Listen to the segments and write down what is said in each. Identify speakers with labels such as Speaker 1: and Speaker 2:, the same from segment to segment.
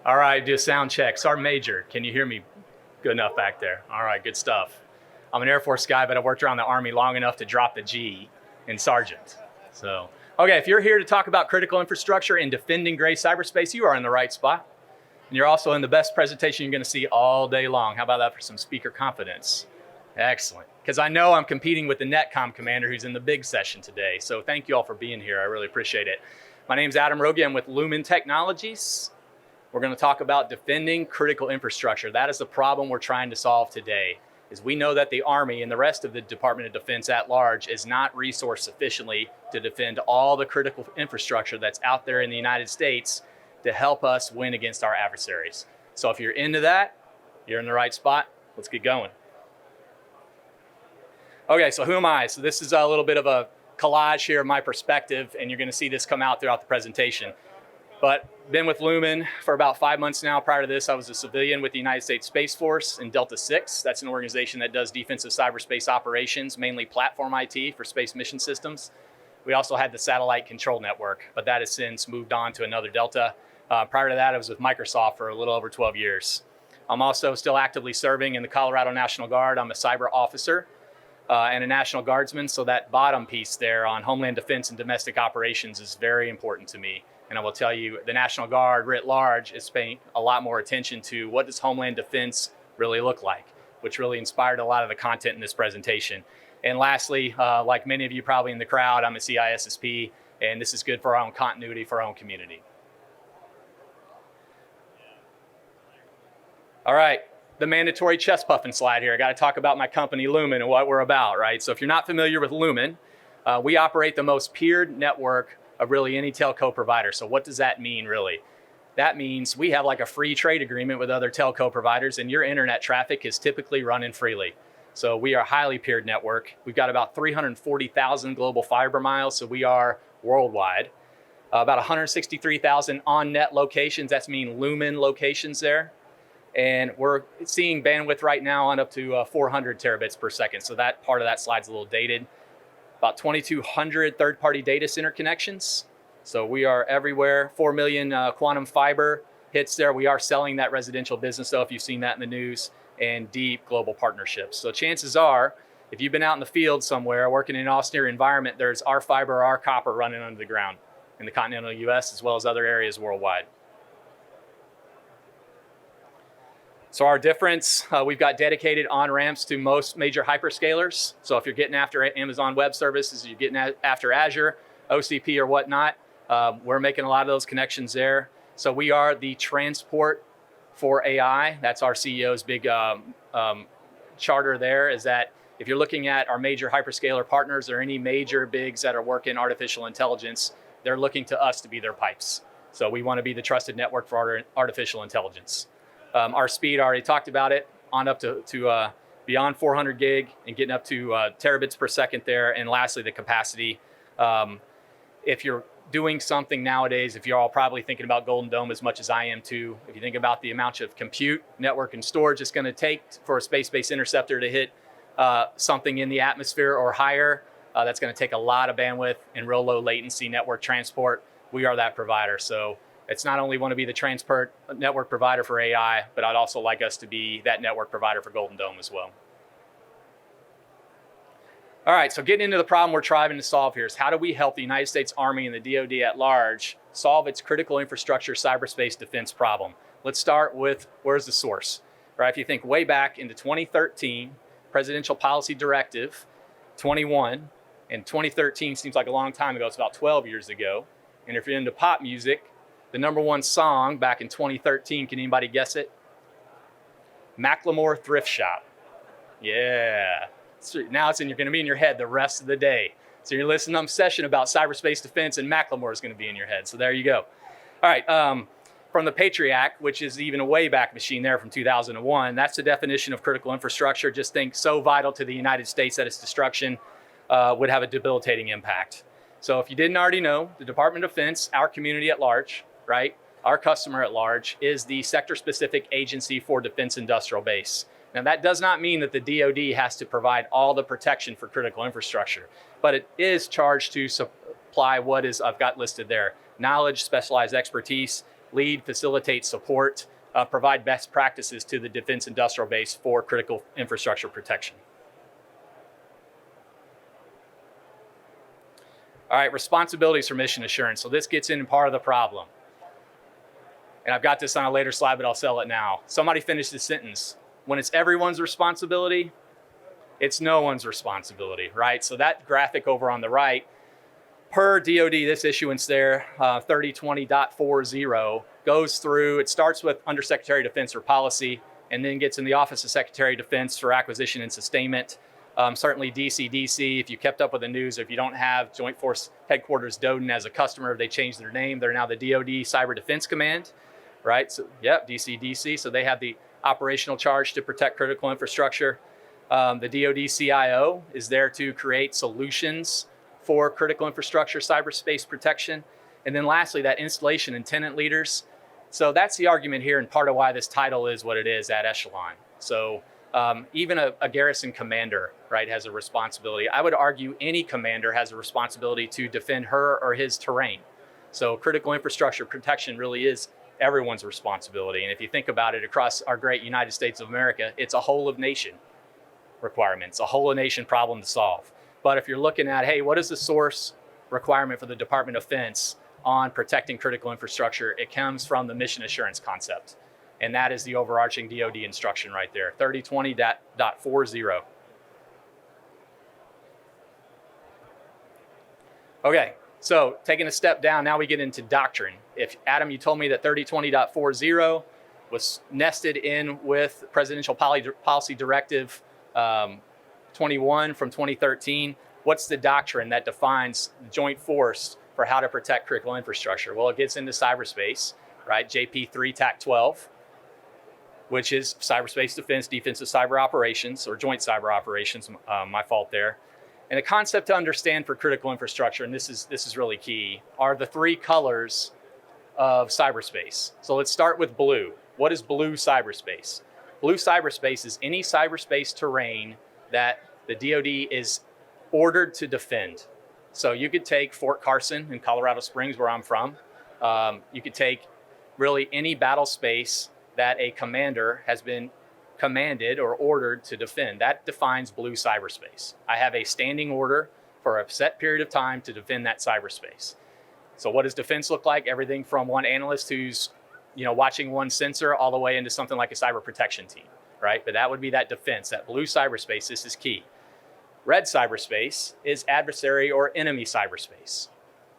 Speaker 1: All right, do a sound check. Sergeant Major, can you hear me good enough back there? All right, good stuff. I'm an Air Force guy, but I worked around the Army long enough to drop the G in Sergeant. So, okay, if you're here to talk about critical infrastructure and defending gray cyberspace, you are in the right spot. And you're also in the best presentation you're going to see all day long. How about that for some speaker confidence? Excellent. Because I know I'm competing with the NetCom commander who's in the big session today. So thank you all for being here. I really appreciate it. My name's Adam Rogi. I'm with Lumen Technologies. We're going to talk about defending critical infrastructure. That is the problem we're trying to solve today. Is we know that the Army and the rest of the Department of Defense at large is not resourced sufficiently to defend all the critical infrastructure that's out there in the United States to help us win against our adversaries. So if you're into that, you're in the right spot. Let's get going. Okay, so who am I? So this is a little bit of a collage here of my perspective, and you're going to see this come out throughout the presentation. But been with Lumen for about 5 months now. Prior to this, I was a civilian with the United States Space Force in Delta 6. That's an organization that does defensive cyberspace operations, mainly platform IT for space mission systems. We also had the satellite control network, but that has since moved on to another Delta. Prior to that, I was with Microsoft for a little over 12 years. I'm also still actively serving in the Colorado National Guard. I'm a cyber officer and a National Guardsman, so that bottom piece there on Homeland Defense and domestic operations is very important to me. And I will tell you, the National Guard writ large is paying a lot more attention to what does Homeland Defense really look like, which really inspired a lot of the content in this presentation. And lastly, like many of you probably in the crowd, I'm a CISSP, and this is good for our own continuity, for our own community. All right, the mandatory chest puffing slide here. I got to talk about my company, Lumen, and what we're about, right? So if you're not familiar with Lumen, we operate the most peered network of really any telco provider. So what does that mean, really? That means we have like a free trade agreement with other telco providers, and your internet traffic is typically running freely. So we are a highly peered network. We've got about 340,000 global fiber miles, so we are worldwide. About 163,000 on-net locations, that's mean Lumen locations there. And we're seeing bandwidth right now on up to 400 terabits per second. So that part of that slide's a little dated. About 2,200 third-party data center connections. So we are everywhere. 4 million quantum fiber hits there. We are selling that residential business, though, if you've seen that in the news, and deep global partnerships. So chances are, if you've been out in the field somewhere working in an austere environment, there's our fiber or our copper running under the ground in the continental US as well as other areas worldwide. So our difference, we've got dedicated on-ramps to most major hyperscalers. So if you're getting after Amazon Web Services, you're getting after Azure, OCP or whatnot, we're making a lot of those connections there. So we are the transport for AI. That's our CEO's big charter there, is that if you're looking at our major hyperscaler partners or any major bigs that are working artificial intelligence, they're looking to us to be their pipes. So we want to be the trusted network for artificial intelligence. Our speed, I already talked about it, on up to beyond 400 gig and getting up to terabits per second there. And lastly, the capacity. If you're doing something nowadays, if you're all probably thinking about Golden Dome as much as I am too, if you think about the amount of compute, network, and storage it's going to take for a space-based interceptor to hit something in the atmosphere or higher, that's going to take a lot of bandwidth and real low latency network transport. We are that provider. So it's not only want to be the transport network provider for AI, but I'd also like us to be that network provider for Golden Dome as well. All right, so getting into the problem we're trying to solve here is how do we help the United States Army and the DoD at large solve its critical infrastructure cyberspace defense problem? Let's start with where's the source, right? If you think way back into 2013, Presidential Policy Directive 21, and 2013 seems like a long time ago, it's about 12 years ago. And if you're into pop music, the #1 song back in 2013, can anybody guess it? Macklemore Thrift Shop. Yeah. So now you're going to be in your head the rest of the day. So you're listening to some session about cyberspace defense and Macklemore is going to be in your head. So there you go. All right. From the Patriot Act, which is even a way back machine there from 2001, that's the definition of critical infrastructure. Just think so vital to the United States that its destruction would have a debilitating impact. So if you didn't already know, the Department of Defense, our community at large, right? Our customer at large is the sector-specific agency for defense industrial base. Now that does not mean that the DoD has to provide all the protection for critical infrastructure, but it is charged to supply what is I've got listed there: knowledge, specialized expertise, lead, facilitate, support, provide best practices to the defense industrial base for critical infrastructure protection. All right, responsibilities for mission assurance. So this gets in part of the problem. And I've got this on a later slide, but I'll sell it now. Somebody finished the sentence. When it's everyone's responsibility, it's no one's responsibility, right? So that graphic over on the right, per DoD, this issuance there, 3020.40, goes through, it starts with Undersecretary of Defense for policy, and then gets in the Office of Secretary of Defense for acquisition and sustainment. Certainly DCDC, if you kept up with the news, if you don't have Joint Force Headquarters Doden as a customer, they changed their name. They're now the DoD Cyber Defense Command, right? So, yeah, DCDC. So they have the operational charge to protect critical infrastructure. The DoD CIO is there to create solutions for critical infrastructure cyberspace protection. And then lastly, that installation and tenant leaders. So that's the argument here and part of why this title is what it is at Echelon. So even a garrison commander, right, has a responsibility. I would argue any commander has a responsibility to defend her or his terrain. So critical infrastructure protection really is everyone's responsibility. And if you think about it across our great United States of America, it's a whole of nation requirement. It's a whole of nation problem to solve. But if you're looking at, hey, what is the source requirement for the Department of Defense on protecting critical infrastructure? It comes from the mission assurance concept. And that is the overarching DoD instruction right there, 3020.40. Okay, so taking a step down, now we get into doctrine. If, Adam, you told me that 3020.40 was nested in with Presidential Policy Directive 21 from 2013, what's the doctrine that defines the joint force for how to protect critical infrastructure? Well, it gets into cyberspace, right? JP3 TAC 12. Which is cyberspace defense, defensive cyber operations, or joint cyber operations, my fault there. And the concept to understand for critical infrastructure, and this is really key, are the three colors of cyberspace. So let's start with blue. What is blue cyberspace? Blue cyberspace is any cyberspace terrain that the DoD is ordered to defend. So you could take Fort Carson in Colorado Springs, where I'm from. You could take really any battle space that a commander has been commanded or ordered to defend. That defines blue cyberspace. I have a standing order for a set period of time to defend that cyberspace. So what does defense look like? Everything from one analyst who's watching one sensor all the way into something like a cyber protection team, right? But that would be that defense, that blue cyberspace. This is key. Red cyberspace is adversary or enemy cyberspace.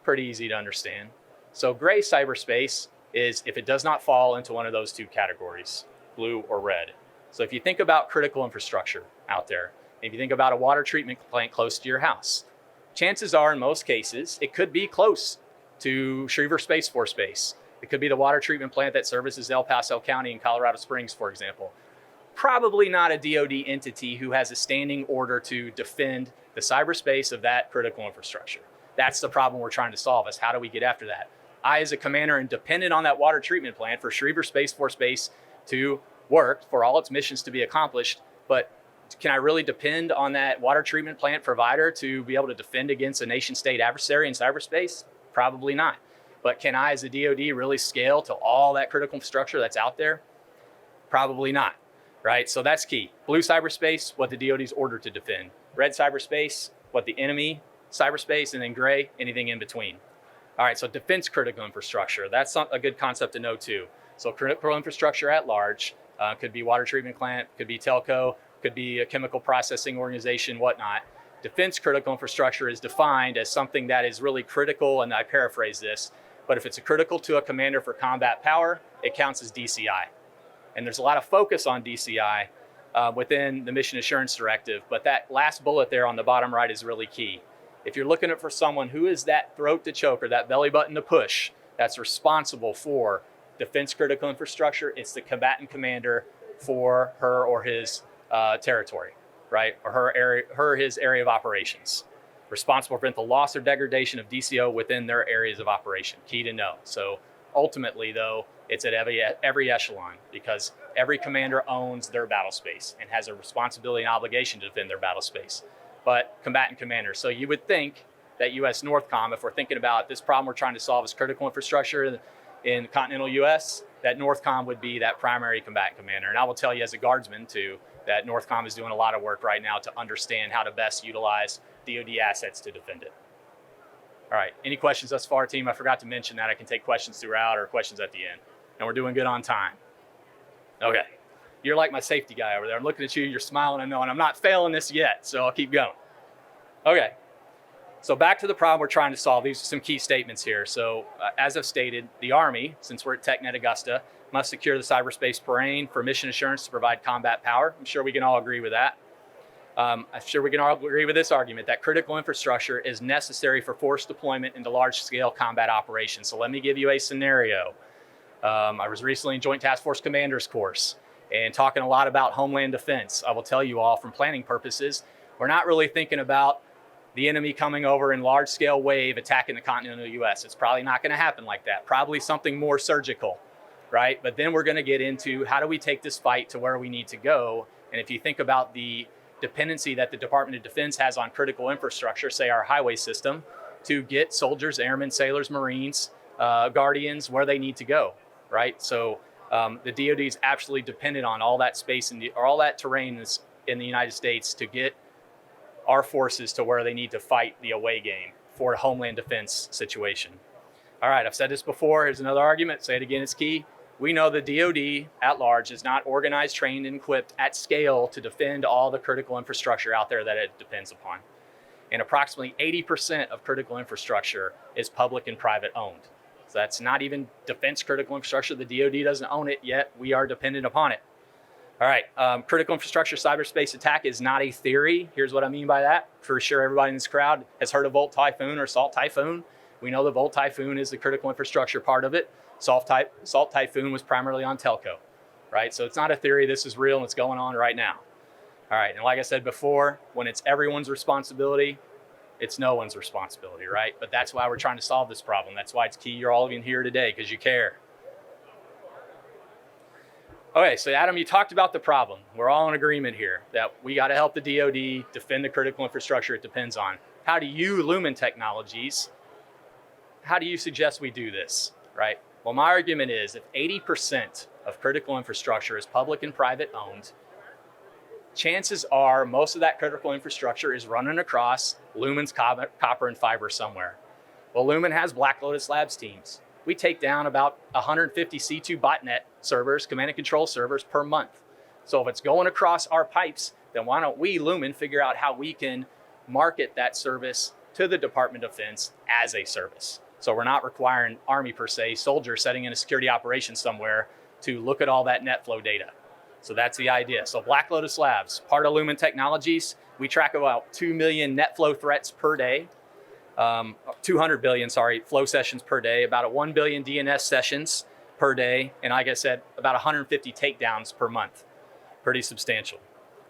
Speaker 1: Pretty easy to understand. So gray cyberspace is if it does not fall into one of those two categories, blue or red. So if you think about critical infrastructure out there, if you think about a water treatment plant close to your house, chances are in most cases, it could be close to Schriever Space Force Base. It could be the water treatment plant that services El Paso County in Colorado Springs, for example. Probably not a DoD entity who has a standing order to defend the cyberspace of that critical infrastructure. That's the problem we're trying to solve, is how do we get after that? I, as a commander, am dependent on that water treatment plant for Schriever Space Force Base to work, for all its missions to be accomplished. But can I really depend on that water treatment plant provider to be able to defend against a nation-state adversary in cyberspace? Probably not. But can I, as a DoD, really scale to all that critical infrastructure that's out there? Probably not, right? So that's key. Blue cyberspace, what the DoD is ordered to defend. Red cyberspace, what the enemy cyberspace, and then gray, anything in between. All right, so defense critical infrastructure, that's a good concept to know too. So critical infrastructure at large, could be water treatment plant, could be telco, could be a chemical processing organization, whatnot. Defense critical infrastructure is defined as something that is really critical, and I paraphrase this, but if it's critical to a commander for combat power, it counts as DCI. And there's a lot of focus on DCI within the Mission Assurance Directive, but that last bullet there on the bottom right is really key. If you're looking for someone who is that throat to choke or that belly button to push that's responsible for defense critical infrastructure, it's the combatant commander for her or his territory, right? Or her or his area of operations. Responsible to prevent the loss or degradation of DCO within their areas of operation. Key to know. So ultimately, though, it's at every echelon, because every commander owns their battle space and has a responsibility and obligation to defend their battle space. But combatant commander. So you would think that U.S. NORTHCOM, if we're thinking about this problem we're trying to solve is critical infrastructure, in continental US, that NORTHCOM would be that primary combatant commander. And I will tell you as a guardsman too, that NORTHCOM is doing a lot of work right now to understand how to best utilize DoD assets to defend it. All right, any questions thus far, team? I forgot to mention that I can take questions throughout or questions at the end. And we're doing good on time. Okay, you're like my safety guy over there. I'm looking at you, you're smiling, I know, and I'm not failing this yet, so I'll keep going. Okay, so back to the problem we're trying to solve. These are some key statements here. So as I've stated, the Army, since we're at TechNet Augusta, must secure the cyberspace terrain for mission assurance to provide combat power. I'm sure we can all agree with that. I'm sure we can all agree with this argument that critical infrastructure is necessary for force deployment into large-scale combat operations. So let me give you a scenario. I was recently in Joint Task Force Commander's course and talking a lot about homeland defense. I will tell you all, from planning purposes, we're not really thinking about the enemy coming over in large-scale wave attacking the continental US. It's probably not going to happen like that. Probably something more surgical, right? But then we're going to get into how do we take this fight to where we need to go. And if you think about the dependency that the Department of Defense has on critical infrastructure, say our highway system, to get soldiers, airmen, sailors, Marines, Guardians where they need to go, right? So the DoD is absolutely dependent on all that space and all that terrain in the United States to get our forces to where they need to fight the away game for a homeland defense situation. All right, I've said this before. Here's another argument. Say it again, it's key. We know the DoD at large is not organized, trained, and equipped at scale to defend all the critical infrastructure out there that it depends upon. And approximately 80% of critical infrastructure is public and private owned. So that's not even defense critical infrastructure. The DoD doesn't own it yet. We are dependent upon it. All right, critical infrastructure cyberspace attack is not a theory. Here's what I mean by that. For sure, everybody in this crowd has heard of Volt Typhoon or Salt Typhoon. We know the Volt Typhoon is the critical infrastructure part of it. Salt Typhoon was primarily on telco, right? So it's not a theory. This is real and it's going on right now. All right, and like I said before, when it's everyone's responsibility, it's no one's responsibility, right? But that's why we're trying to solve this problem. That's why it's key you're all even here today, because you care. Okay, so Adam, you talked about the problem. We're all in agreement here that we got to help the DoD defend the critical infrastructure it depends on. How do you, Lumen Technologies, how do you suggest we do this, right? Well, my argument is if 80% of critical infrastructure is public and private owned, chances are most of that critical infrastructure is running across Lumen's copper and fiber somewhere. Well, Lumen has Black Lotus Labs teams. We take down about 150 C2 botnet servers, command and control servers per month. So if it's going across our pipes, then why don't we, Lumen, figure out how we can market that service to the Department of Defense as a service. So we're not requiring Army per se, soldiers setting in a security operation somewhere to look at all that net flow data. So that's the idea. So Black Lotus Labs, part of Lumen Technologies, we track about 2 million net flow threats per day. 200 billion, flow sessions per day, about 1 billion DNS sessions per day, and like I said, about 150 takedowns per month. Pretty substantial.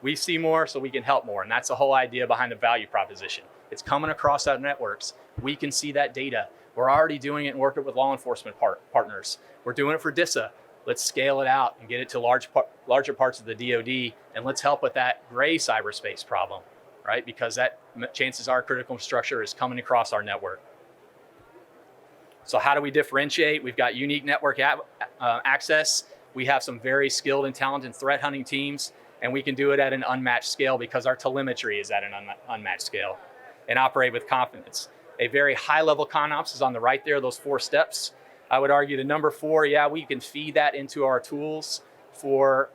Speaker 1: We see more so we can help more, and that's the whole idea behind the value proposition. It's coming across our networks. We can see that data. We're already doing it and working with law enforcement partners. We're doing it for DISA. Let's scale it out and get it to larger parts of the DoD, and let's help with that gray cyberspace problem, right? Because that chances are critical infrastructure is coming across our network. So how do we differentiate? We've got unique network access. We have some very skilled and talented threat hunting teams, and we can do it at an unmatched scale because our telemetry is at an unmatched scale, and operate with confidence. A very high level CONOPS is on the right there, those 4 steps. I would argue the number 4, yeah, we can feed that into our tools for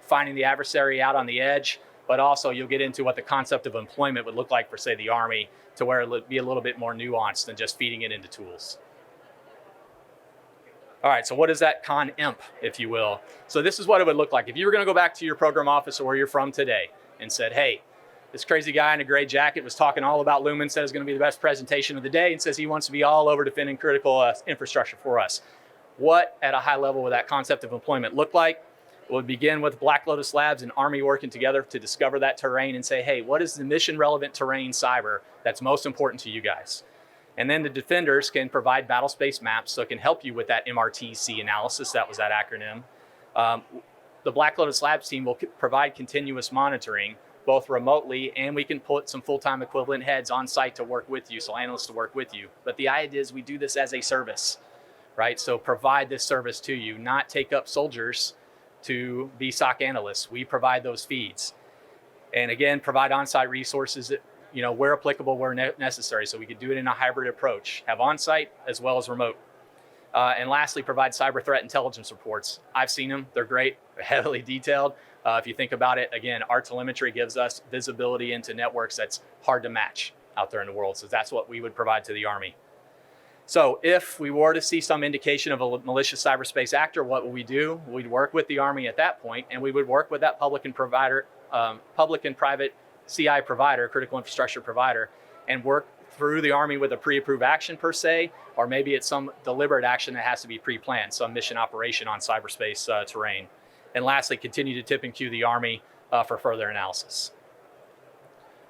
Speaker 1: finding the adversary out on the edge, but also you'll get into what the concept of employment would look like for, say, the Army, to where it would be a little bit more nuanced than just feeding it into tools. All right, so what is that CON-IMP, if you will? So this is what it would look like. If you were gonna go back to your program office or where you're from today and said, hey, this crazy guy in a gray jacket was talking all about Lumen, said it's gonna be the best presentation of the day, and says he wants to be all over defending critical infrastructure for us. What, at a high level, would that concept of employment look like? It would begin with Black Lotus Labs and Army working together to discover that terrain and say, hey, what is the mission relevant terrain cyber that's most important to you guys? And then the defenders can provide battlespace maps so it can help you with that MRTC analysis. That was that acronym. The Black Lotus Labs team will provide continuous monitoring, both remotely, and we can put some full-time equivalent heads on site to work with you, so analysts to work with you. But the idea is we do this as a service, right? So provide this service to you, not take up soldiers to be SOC analysts. We provide those feeds. And again, provide on-site resources that, where applicable, where necessary. So we could do it in a hybrid approach, have on-site as well as remote. And lastly, provide cyber threat intelligence reports. I've seen them, they're great, they're heavily detailed. If you think about it, again, our telemetry gives us visibility into networks that's hard to match out there in the world. So that's what we would provide to the Army. So if we were to see some indication of a malicious cyberspace actor, what would we do? We'd work with the Army at that point, and we would work with that public and private CI provider, critical infrastructure provider, and work through the Army with a pre-approved action per se, or maybe it's some deliberate action that has to be pre-planned, some mission operation on cyberspace terrain. And lastly, continue to tip and cue the Army for further analysis.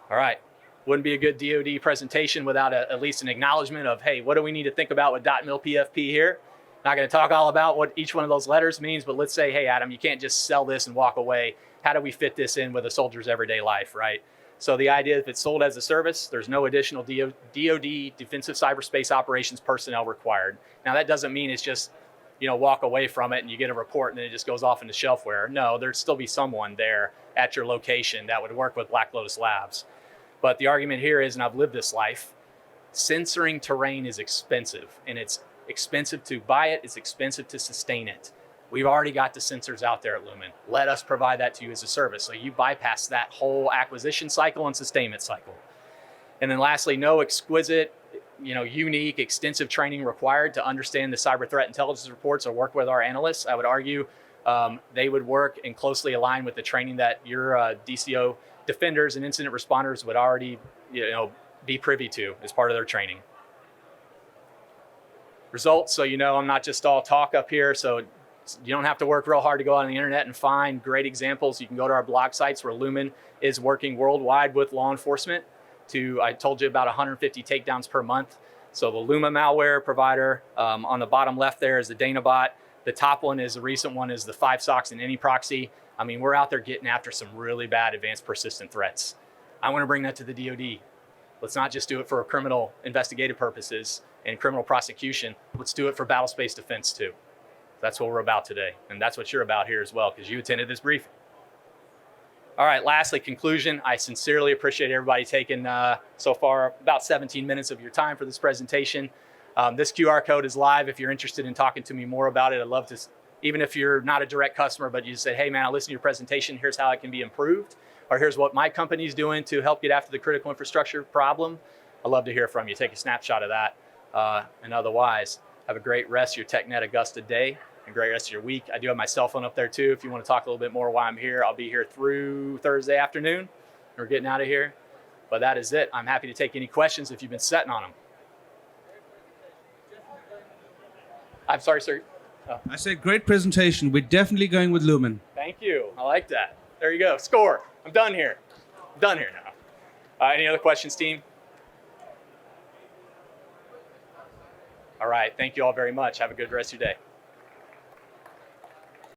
Speaker 1: All right, wouldn't be a good DoD presentation without at least an acknowledgement of, hey, what do we need to think about with .mil PFP here? Not gonna talk all about what each one of those letters means, but let's say, hey, Adam, you can't just sell this and walk away. How do we fit this in with a soldier's everyday life, right? So the idea, if it's sold as a service, there's no additional DoD Defensive Cyberspace Operations personnel required. Now that doesn't mean it's just, walk away from it and you get a report and then it just goes off into shelfware. No, there'd still be someone there at your location that would work with Black Lotus Labs. But the argument here is, and I've lived this life, censoring terrain is expensive, and it's expensive to buy it, it's expensive to sustain it. We've already got the sensors out there at Lumen. Let us provide that to you as a service. So you bypass that whole acquisition cycle and sustainment cycle. And then lastly, no exquisite, unique, extensive training required to understand the cyber threat intelligence reports or work with our analysts. I would argue they would work and closely align with the training that your DCO defenders and incident responders would already, be privy to as part of their training. Results, so I'm not just all talk up here, so you don't have to work real hard to go out on the internet and find great examples. You can go to our blog sites where Lumen is working worldwide with law enforcement I told you about 150 takedowns per month. So the Lumen malware provider, on the bottom left there is the DanaBot. The top one is the recent one is the 5 SOCs and any proxy. I mean, we're out there getting after some really bad advanced persistent threats. I want to bring that to the DoD. Let's not just do it for criminal investigative purposes and criminal prosecution. Let's do it for battlespace defense too. That's what we're about today. And that's what you're about here as well, because you attended this briefing. All right, lastly, conclusion. I sincerely appreciate everybody taking so far about 17 minutes of your time for this presentation. This QR code is live. If you're interested in talking to me more about it, I'd love to, even if you're not a direct customer, but you said, hey man, I listened to your presentation, here's how it can be improved, or here's what my company's doing to help get after the critical infrastructure problem. I'd love to hear from you. Take a snapshot of that. And otherwise, have a great rest of your TechNet Augusta day and great rest of your week. I do have my cell phone up there too. If you want to talk a little bit more while I'm here, I'll be here through Thursday afternoon. We're getting out of here. But that is it. I'm happy to take any questions if you've been sitting on them. I'm sorry, sir. Oh.
Speaker 2: I said great presentation. We're definitely going with Lumen.
Speaker 1: Thank you. I like that. There you go. Score. I'm done here. I'm done here now. Any other questions, team? All right. Thank you all very much. Have a good rest of your day.